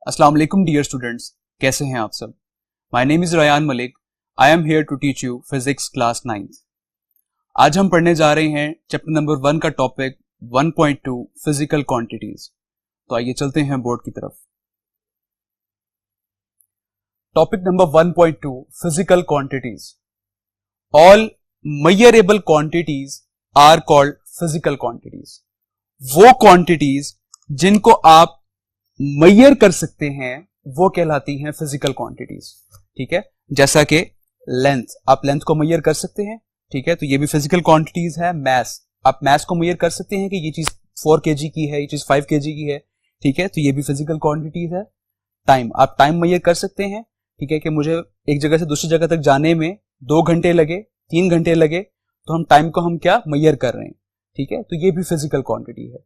अस्सलाम वालेकुम dear students, कैसे हैं आप सब। My name is Ryan Malik. I am here to teach you physics class 9th। आज हम पढ़ने जा रहे हैं चैप्टर नंबर 1 का टॉपिक 1.2 फिजिकल क्वांटिटीज। तो आइए चलते हैं बोर्ड की तरफ। Topic number 1.2 physical quantities. All measurable quantities are called physical quantities. वो क्वांटिटीज जिनको आप मेजर कर सकते हैं वो कहलाती हैं फिजिकल क्वांटिटीज। ठीक है, जैसा कि लेंथ, आप लेंथ को मेजर कर सकते हैं। ठीक है, तो ये भी फिजिकल क्वांटिटीज है। मैस, आप मैस को मेजर कर सकते हैं कि ये चीज 4 kg की है, ये चीज 5 kg की है। ठीक है, तो ये भी फिजिकल क्वांटिटीज है। टाइम, आप टाइम मेजर कर सकते हैं। ठीक है, कि मुझे एक जगह से दूसरी जगह तक जाने में 2 घंटे लगे, 3 घंटे लगे, तो हम टाइम को हम क्या मेजर कर रहे हैं। ठीक है, तो ये भी फिजिकल क्वांटिटी है।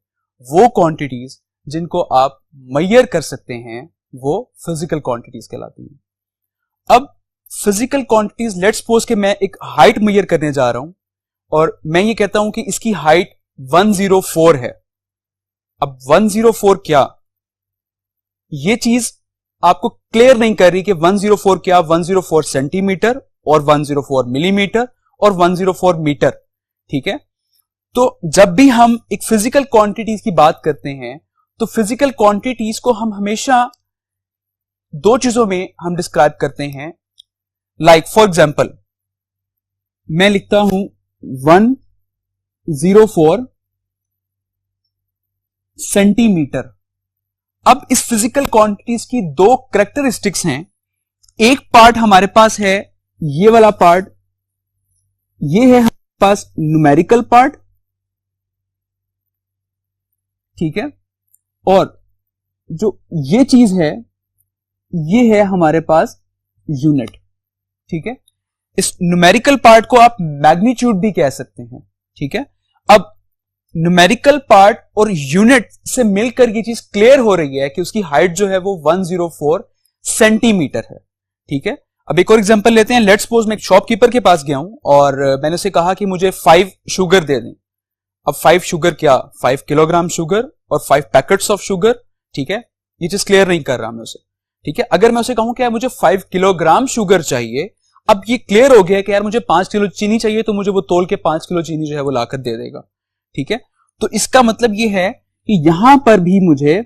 वो क्वांटिटीज जिनको आप मेजर कर सकते हैं वो फिजिकल क्वांटिटीज कहलाती हैं। अब फिजिकल क्वांटिटीज, लेट्स सपोज कि मैं एक हाइट मेजर करने जा रहा हूं और मैं ये कहता हूं कि इसकी हाइट 104 है। अब 104 क्या, ये चीज आपको क्लियर नहीं कर रही कि 104 क्या, 104 सेंटीमीटर और 104 मिलीमीटर और 104 मीटर। ठीक है, तो जब भी हम एक फिजिकल क्वांटिटीज की बात करते हैं तो फिजिकल क्वांटिटीज को हम हमेशा 2 चीजों में हम डिस्क्राइब करते हैं। लाइक फॉर एग्जांपल मैं लिखता हूं 104 सेंटीमीटर। अब इस फिजिकल क्वांटिटीज की 2 कैरेक्टरिस्टिक्स हैं। एक पार्ट हमारे पास है ये वाला पार्ट, ये है हमारे पास न्यूमेरिकल पार्ट। ठीक है, और जो ये चीज है ये है हमारे पास यूनिट। ठीक है, इस न्यूमेरिकल पार्ट को आप मैग्नीट्यूड भी कह सकते हैं। ठीक है, अब न्यूमेरिकल पार्ट और यूनिट से मिलकर ये चीज क्लियर हो रही है कि उसकी हाइट जो है वो 104 सेंटीमीटर है। ठीक है, अब एक और एग्जांपल लेते हैं। लेट्स सपोज मैं एक शॉपकीपर के पास गया हूं और मैंने उसे कहा कि मुझे 5 शुगर दे दें। अब 5 शुगर क्या, 5 किलोग्राम शुगर और 5 पैकेट्स ऑफ शुगर। ठीक है, ये चीज क्लियर नहीं कर रहा मैं उसे। ठीक है, अगर मैं उसे कहूं कि यार मुझे 5 किलोग्राम शुगर चाहिए, अब ये क्लियर हो गया कि यार मुझे 5 किलो चीनी चाहिए, तो मुझे वो तोल के 5 किलो चीनी जो है वो लाकर दे देगा। ठीक है, तो इसका मतलब ये है कि यहां पर भी मुझे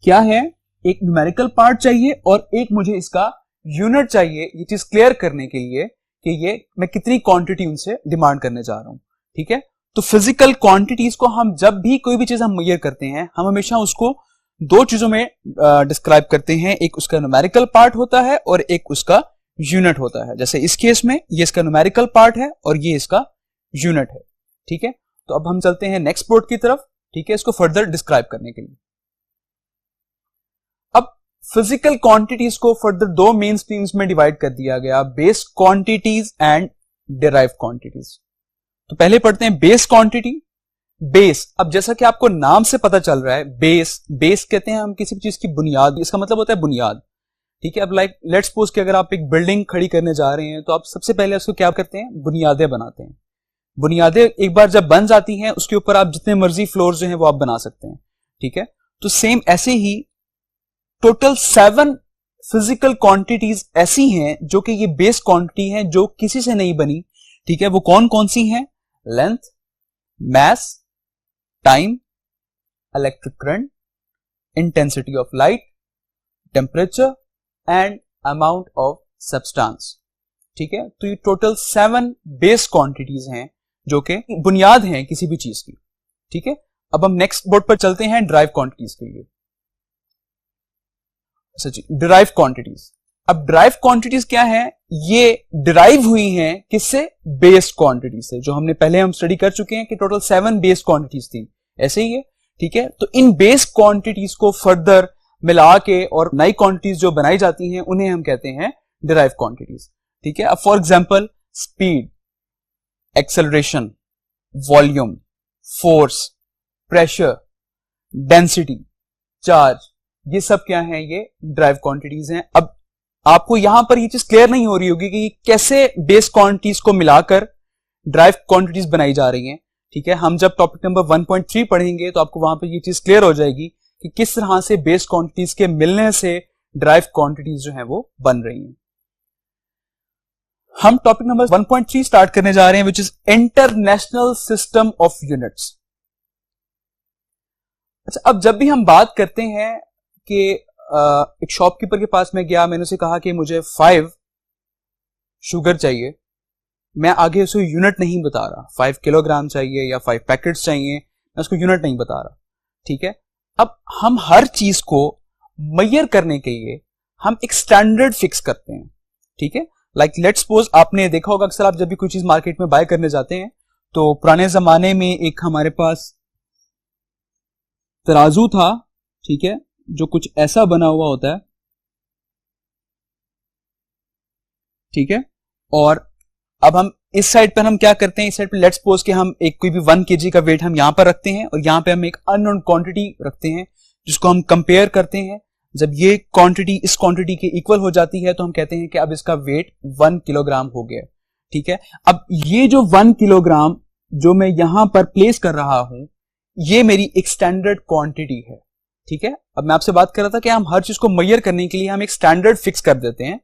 क्या है, एक न्यूमेरिकल पार्ट चाहिए और एक मुझे इसका यूनिट चाहिए, ये चीज क्लियर करने के लिए कि ये मैं कितनी क्वांटिटी उनसे डिमांड करने जा रहा हूं। ठीक है, तो फिजिकल क्वांटिटीज को हम जब भी कोई भी चीज हम मेजर करते हैं, हम हमेशा उसको 2 चीजों में डिस्क्राइब करते हैं। एक उसका न्यूमेरिकल पार्ट होता है और एक उसका यूनिट होता है। जैसे इस केस में ये इसका न्यूमेरिकल पार्ट है और ये इसका यूनिट है। ठीक है, तो अब हम चलते हैं नेक्स्ट बोर्ड की तरफ। ठीक है, इसको फर्दर डिस्क्राइब करने के लिए। अब फिजिकल क्वांटिटीज को फर्दर 2 मेन स्ट्रीम्स में डिवाइड कर दिया गया, base quantities and derived quantities. तो पहले पढ़ते हैं बेस क्वांटिटी। बेस, अब जैसा कि आपको नाम से पता चल रहा है, बेस कहते हैं हम किसी भी चीज की बुनियाद, इसका मतलब होता है बुनियाद। ठीक है, अब लाइक लेट्स सपोज कि अगर आप एक बिल्डिंग खड़ी करने जा रहे हैं तो आप सबसे पहले उसको क्या करते हैं, बुनियादें बनाते हैं। बुनियादें एक बार जब बन जाती हैं उसके ऊपर आप जितने मर्जी फ्लोर जो है वो आप बना सकते हैं। ठीक है, तो सेम ऐसे ही टोटल 7 फिजिकल क्वांटिटीज ऐसी हैं जो कि ये बेस क्वांटिटी है, जो किसी से नहीं बनी। ठीक है, वो कौन कौन सी हैं, length, mass, time, electric current, intensity of light, temperature and amount of substance। ठीक है, तो ये टोटल 7 बेस क्वांटिटीज हैं जो कि बुनियाद हैं किसी भी चीज की। ठीक है, अब हम नेक्स्ट बोर्ड पर चलते हैं डिराइव क्वांटिटीज के लिए। अच्छा जी, डिराइव क्वांटिटीज। अब डिराइव क्वांटिटीज क्या है, ये डिराइव हुई हैं किससे, बेस क्वांटिटी से, जो हमने पहले हम स्टडी कर चुके हैं कि टोटल 7 बेस क्वांटिटीज थी। ऐसे ही है। ठीक है, तो इन बेस क्वांटिटीज को फर्दर मिला के और नई क्वांटिटीज जो बनाई जाती हैं उन्हें हम कहते हैं डिराइव क्वांटिटीज। ठीक है, अब for example speed, acceleration, volume, force, pressure, density, charge, ये सब क्या है, ये डिराइव क्वांटिटीज हैं। अब आपको यहां पर ये चीज क्लियर नहीं हो रही होगी कि कैसे बेस क्वांटिटीज को मिलाकर डिराइव क्वांटिटीज बनाई जा रही हैं। ठीक है, हम जब टॉपिक नंबर 1.3 पढ़ेंगे तो आपको वहां पर ये चीज क्लियर हो जाएगी कि किस तरह से बेस क्वांटिटीज के मिलने से ड्राइव क्वांटिटीज जो हैं वो बन रही हैं। हम टॉपिक नंबर 1.3 स्टार्ट करने जा रहे हैं, which is international system of units. अच्छा, अब जब भी हम बात करते हैं कि एक शॉपकीपर के पास मैं गया, मैंने उसे कहा कि मुझे 5 शुगर चाहिए, मैं आगे उसे यूनिट नहीं बता रहा, 5 किलोग्राम चाहिए या 5 पैकेट्स चाहिए, मैं उसको यूनिट नहीं बता रहा, ठीक है। अब हम हर चीज को मेजर करने के लिए हम एक स्टैंडर्ड फिक्स करते हैं, ठीक है। लाइक लेट्स सपोज, आपने देखा होगा अक्सर आप जब भी कोई चीज मार्केट में बाय करने जाते हैं तो पुराने जमाने में एक हमारे पास तराजू था, ठीक है, जो कुछ ऐसा बना हुआ होता है, ठीक है। और अब हम इस साइड पर हम क्या करते हैं, इस साइड पे लेट्स सपोज कि हम एक कोई भी 1 kg का वेट हम यहां पर रखते हैं और यहां पे हम एक अननोन क्वांटिटी रखते हैं जिसको हम कंपेयर करते हैं। जब ये क्वांटिटी इस क्वांटिटी के इक्वल हो जाती है तो हम कहते हैं कि अब इसका वेट 1 किलोग्राम हो गया, ठीक है। अब ये जो 1 किलोग्राम जो मैं यहां पर प्लेस कर रहा हूं, ये मेरी एक स्टैंडर्ड क्वांटिटी है, ठीक है। अब मैं आपसे बात कर रहा था कि हम हर चीज को मेजर करने के लिए हम एक स्टैंडर्ड फिक्स कर देते हैं,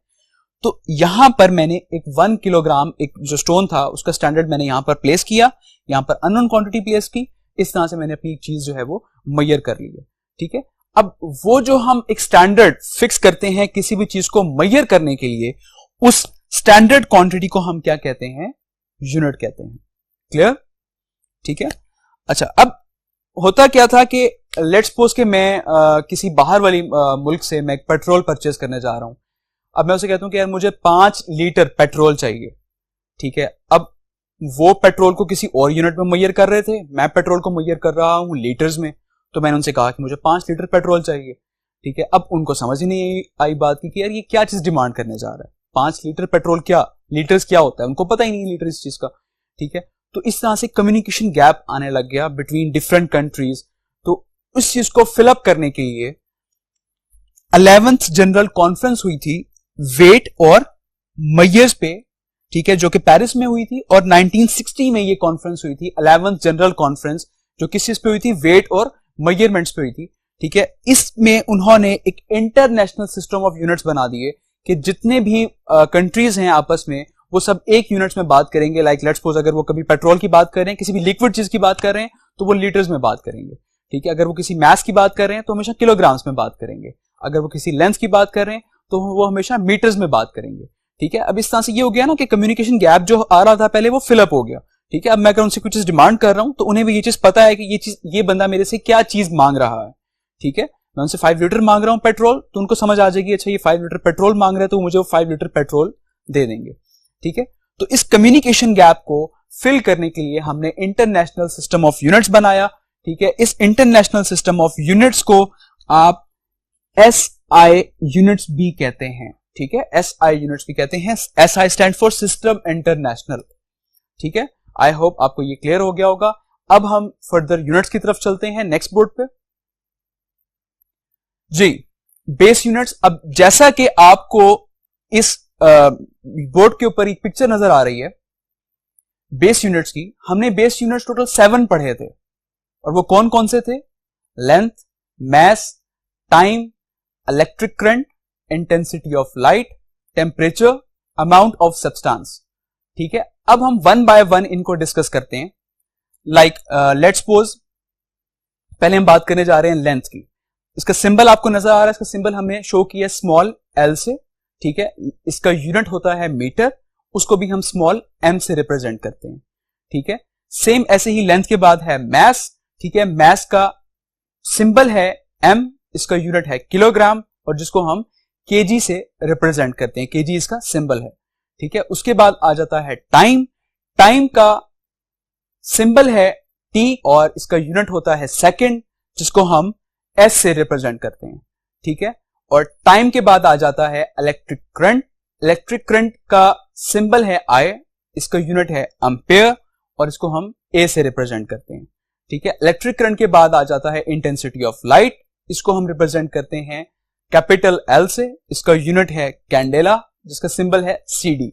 तो यहां पर मैंने एक 1 किलोग्राम एक जो स्टोन था उसका स्टैंडर्ड मैंने यहां पर प्लेस किया, यहां पर अननोन क्वांटिटी प्लेस की, इस तरह से मैंने अपनी चीज जो है वो मेजर कर ली है, ठीक है। अब वो जो हम एक स्टैंडर्ड फिक्स करते हैं किसी भी चीज को मेजर करने के लिए, उस स्टैंडर्ड क्वांटिटी को हम क्या कहते हैं, यूनिट कहते हैं। क्लियर, ठीक है। अच्छा, अब होता क्या था कि लेट्स सपोज कि मैं किसी बाहर वाली मुल्क से मैं पेट्रोल परचेज करने जा रहा हूं। अब मैं उसे कहता हूं कि यार मुझे 5 लीटर पेट्रोल चाहिए, ठीक है। अब वो पेट्रोल को किसी और यूनिट में मेजर कर रहे थे, मैं पेट्रोल को मेजर कर रहा हूं लीटर्स में, तो मैंने उनसे कहा कि मुझे 5 लीटर पेट्रोल चाहिए, ठीक है। अब उनको समझ ही नहीं आई बात की कि यार ये क्या चीज डिमांड करने जा रहा है, 5 लीटर पेट्रोल, क्या लीटर्स क्या होता है, उनको पता ही नहीं लीटर इस चीज का, ठीक है। तो इस तरह से कम्युनिकेशन गैप आने लग गया बिटवीन डिफरेंट कंट्रीज। तो उस चीज को फिलअप करने के लिए 11th जनरल कॉन्फ्रेंस हुई थी वेट और मेजर्स पे, ठीक है, जो कि पेरिस में हुई थी, और 1960 में ये कॉन्फ्रेंस हुई थी 11th जनरल कॉन्फ्रेंस, जो किस चीज पे हुई थी, वेट और मेजरमेंट्स पे हुई थी, ठीक है। इसमें उन्होंने एक इंटरनेशनल सिस्टम ऑफ यूनिट्स बना दिए कि जितने भी कंट्रीज हैं आपस में वो सब एक यूनिट्स में बात करेंगे। लाइक लेट्स सपोज अगर वो कभी पेट्रोल की बात कर रहे हैं, किसी भी लिक्विड चीज की बात कर रहे हैं तो वो लीटर्स में बात करेंगे, ठीक है। अगर वो किसी मास की बात कर रहे हैं तो हमेशा किलोग्राम्स में बात करेंगे, अगर वो किसी लेंथ की बात कर रहे हैं तो वो हमेशा मीटर्स में बात करेंगे, ठीक है। अब इस तरह से ये हो गया ना कि कम्युनिकेशन गैप जो आ रहा था पहले वो फिलअप हो गया, ठीक है। अब मैं अगर उनसे कुछ चीज डिमांड कर रहा हूं तो उन्हें भी ये चीज पता है कि ये बंदा मेरे से क्या चीज मांग रहा है, ठीक है। मैं उनसे 5 लीटर मांग रहा हूं पेट्रोल, तो उनको समझ आ जाएगी अच्छा ये 5 लीटर पेट्रोल मांग रहे हैं तो मुझे वो 5 लीटर पेट्रोल दे देंगे, ठीक है। तो इस कम्युनिकेशन गैप को फिल करने के लिए हमने इंटरनेशनल सिस्टम ऑफ यूनिट्स बनाया, ठीक है। इस इंटरनेशनल सिस्टम ऑफ यूनिट्स को आप SI यूनिट्स भी कहते हैं, ठीक है। SI यूनिट्स भी कहते हैं, SI stand for system international, ठीक है। आई होप आपको ये क्लियर हो गया होगा। अब हम फर्दर यूनिट्स की तरफ चलते हैं नेक्स्ट बोर्ड पे जी, बेस यूनिट्स। अब जैसा कि आपको इस बोर्ड के ऊपर एक पिक्चर नजर आ रही है बेस यूनिट्स की, हमने बेस यूनिट्स टोटल 7 पढ़े थे, और वो कौन कौन से थे, length, mass, time, electric current, intensity of light, temperature, amount of substance, ठीक है। अब हम 1 बाय 1 इनको डिस्कस करते हैं। लाइक लेट्स सपोज पहले हम बात करने जा रहे हैं लेंथ की। इसका सिंबल आपको नजर आ रहा है, इसका सिंबल हमने शो किया स्मॉल l से, ठीक है। इसका यूनिट होता है मीटर, उसको भी हम स्मॉल m से रिप्रेजेंट करते हैं, ठीक है। सेम ऐसे ही लेंथ के बाद है मास, ठीक है। मास का सिंबल है m, इसका यूनिट है किलोग्राम, और जिसको हम kg से रिप्रेजेंट करते हैं, kg इसका सिंबल है, ठीक है। उसके बाद आ जाता है टाइम, टाइम का सिंबल है t और इसका यूनिट होता है सेकंड, जिसको हम s से रिप्रेजेंट करते हैं, ठीक है। और टाइम के बाद आ जाता है इलेक्ट्रिक करंट, इलेक्ट्रिक करंट का सिंबल है I, इसका यूनिट है एम्पेयर, और इसको हम A से रिप्रेजेंट करते हैं, ठीक है। इलेक्ट्रिक करंट के बाद आ जाता है इंटेंसिटी ऑफ लाइट, इसको हम रिप्रेजेंट करते हैं कैपिटल L से, इसका यूनिट है कैंडेला, जिसका सिंबल है CD,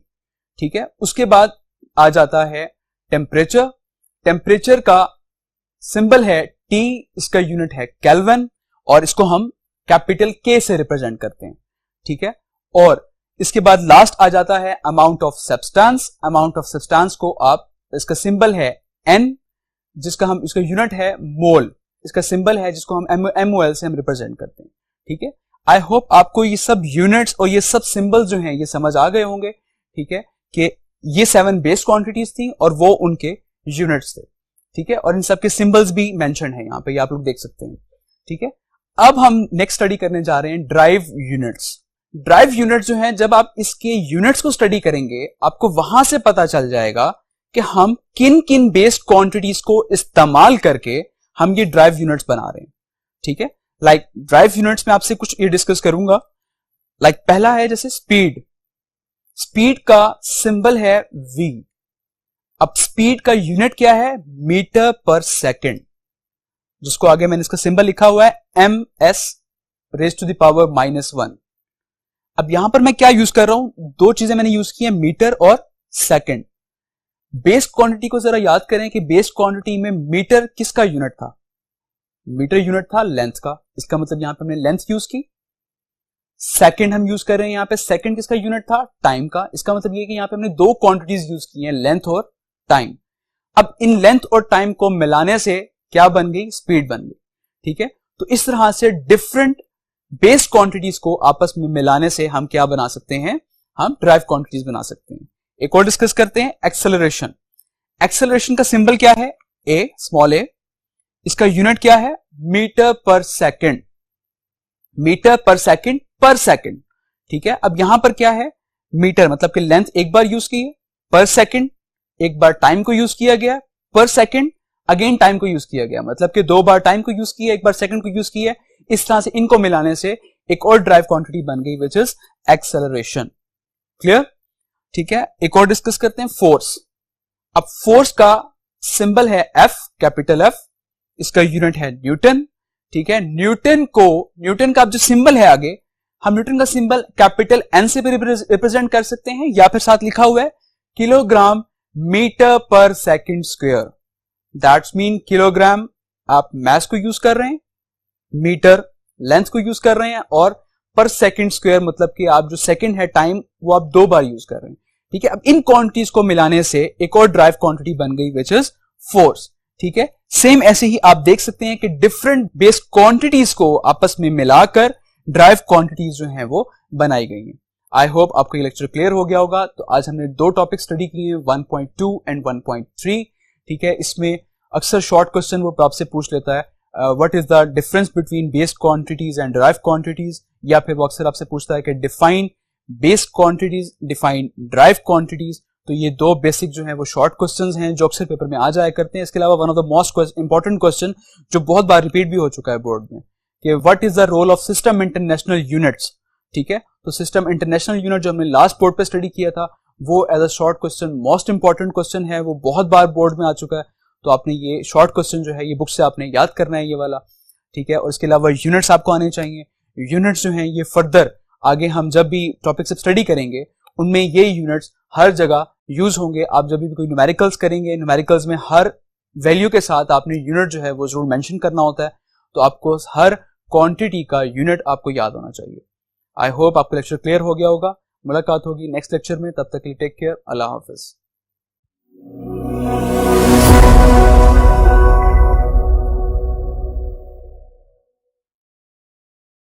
ठीक है। उसके बाद आ जाता है टेम्परेचर, टेम्परेचर का सिंबल है T, इसका यूनिट है केल्विन, और इसको हम कैपिटल K से रिप्रेजेंट करते हैं, ठीक है। और इसके बाद लास्ट आ जाता है amount of substance. Amount of substance को आप, इसका सिंबल है N, जिसका हम, इसका यूनिट है मोल, इसका सिंबल है जिसको हम MOL से हम रिप्रेजेंट करते हैं, ठीक है। आई होप आपको ये सब यूनिट्स और ये सब सिंबल्स जो हैं ये समझ आ गए होंगे, ठीक है, कि ये 7 बेस क्वांटिटीज थी और वो उनके यूनिट्स थे, ठीक है। और इन सब के सिंबल्स भी मेंशन है यहाँ पे, ये आप लोग देख सकते हैं, ठीक है। अब हम नेक्स्ट स्टडी करने जा रहे हैं ड्राइव यूनिट्स। ड्राइव यूनिट जो है, जब आप इसके यूनिट्स को स्टडी करेंगे आपको वहां से पता चल जाएगा कि हम किन किन बेस्ड क्वांटिटीज को इस्तेमाल करके हम ये ड्राइव यूनिट्स बना रहे हैं, ठीक है। लाइक ड्राइव यूनिट्स में आपसे कुछ ये डिस्कस करूंगा। लाइक पहला है जैसे स्पीड। स्पीड का सिंबल है V। अब स्पीड का यूनिट क्या है? मीटर पर सेकेंड, जिसको आगे मैंने इसका सिंबल लिखा हुआ है MS raise to the power -1। अब यहां पर मैं क्या यूज कर रहा हूं? दो चीजें मैंने यूज की है, मीटर और सेकेंड। बेस क्वांटिटी को जरा याद करें कि बेस क्वांटिटी में मीटर किसका यूनिट था? मीटर यूनिट था लेंथ का, इसका मतलब यहां पे हमने लेंथ यूज की। सेकेंड हम यूज कर रहे हैं यहां पे, सेकेंड किसका यूनिट था? टाइम का। इसका मतलब ये कि यहां पे हमने दो क्वांटिटीज यूज की हैं, लेंथ और टाइम। अब इन लेंथ और टाइम को मिलाने से क्या बन गई? स्पीड बन गई, ठीक है। तो इस तरह से डिफरेंट बेस क्वांटिटीज को आपस में मिलाने से हम क्या बना सकते हैं? हम ड्राइव क्वांटिटीज बना सकते हैं। एक और डिस्कस करते हैं, एक्सेलरेशन। एक्सेलरेशन का सिंबल क्या है? A, small a। इसका यूनिट क्या है? मीटर पर सेकेंड। मीटर पर सेकेंड पर सेकेंड, ठीक है। अब यहां पर क्या है? मीटर मतलब कि लेंथ एक बार यूज की है, पर सेकेंड एक बार टाइम को यूज किया गया, पर सेकेंड अगेन टाइम को यूज किया गया, मतलब कि दो बार टाइम को यूज किया, एक बार सेकेंड को यूज किया। इस तरह से इनको मिलाने से एक और ड्राइव क्वांटिटी बन गई, विच इज एक्सेलरेशन। क्लियर? ठीक है। एक और डिस्कस करते हैं, फोर्स। अब फोर्स का सिंबल है F, कैपिटल F। इसका यूनिट है न्यूटन, ठीक है। न्यूटन का अब जो सिंबल है आगे, हम न्यूटन का सिंबल कैपिटल N से भी रिप्रेजेंट कर सकते हैं, या फिर साथ लिखा हुआ है किलोग्राम मीटर पर second square. That's mean kilogram आप मास को यूज कर रहे हैं, मीटर लेंथ को यूज कर रहे हैं, और पर सेकेंड स्क्वायर मतलब कि आप जो सेकेंड है टाइम, वो आप दो बार यूज कर रहे हैं, ठीक है। अब इन क्वांटिटीज को मिलाने से एक और ड्राइव क्वांटिटी बन गई, विच इज फोर्स, ठीक है। सेम ऐसे ही आप देख सकते हैं कि डिफरेंट बेस क्वांटिटीज को आपस में मिलाकर ड्राइव क्वांटिटीज जो हैं वो बनाई गई हैं। आई होप आपको ये लेक्चर क्लियर हो गया होगा। तो आज हमने दो टॉपिक स्टडी किए हैं, 1.2 एंड 1.3, ठीक है। इसमें अक्सर शॉर्ट क्वेश्चन वो आपसे पूछ लेता है, what is the difference between base quantities and drive quantities, या फिर वो अक्सर आपसे पूछता है कि define base quantities, define drive quantities. तो ये दो बेसिक जो है वो शॉर्ट क्वेश्चंस हैं जो अक्सर पेपर में आ जाया करते हैं। इसके अलावा one of the most important question जो बहुत बार रिपीट भी हो चुका है बोर्ड में, कि what is the role of system international units, ठीक है। तो सिस्टम इंटरनेशनल यूनिट जो हमने लास्ट बोर्ड पे स्टडी किया था, वो as a short question most important question है, वो बहुत बार बोर्ड में आ चुका है। तो आपने ये शॉर्ट क्वेश्चन जो है ये बुक से आपने याद करना है, ये वाला, ठीक है। और इसके अलावा यूनिट्स आपको आने चाहिए। यूनिट्स जो हैं ये फर्दर आगे हम जब भी टॉपिक से स्टडी करेंगे, उनमें ये यूनिट्स हर जगह यूज होंगे। आप जब भी कोई न्यूमेरिकल्स करेंगे, न्यूमेरिकल्स में हर वैल्यू के साथ आपने यूनिट जो है वो जरूर मेंशन करना होता है। तो आपको हर क्वांटिटी का यूनिट आपको याद होना चाहिए। आई होप आपको लेक्चर क्लियर हो गया होगा। मुलाकात होगी नेक्स्ट लेक्चर में, तब तक के लिए टेक केयर, अल्लाह हाफिज।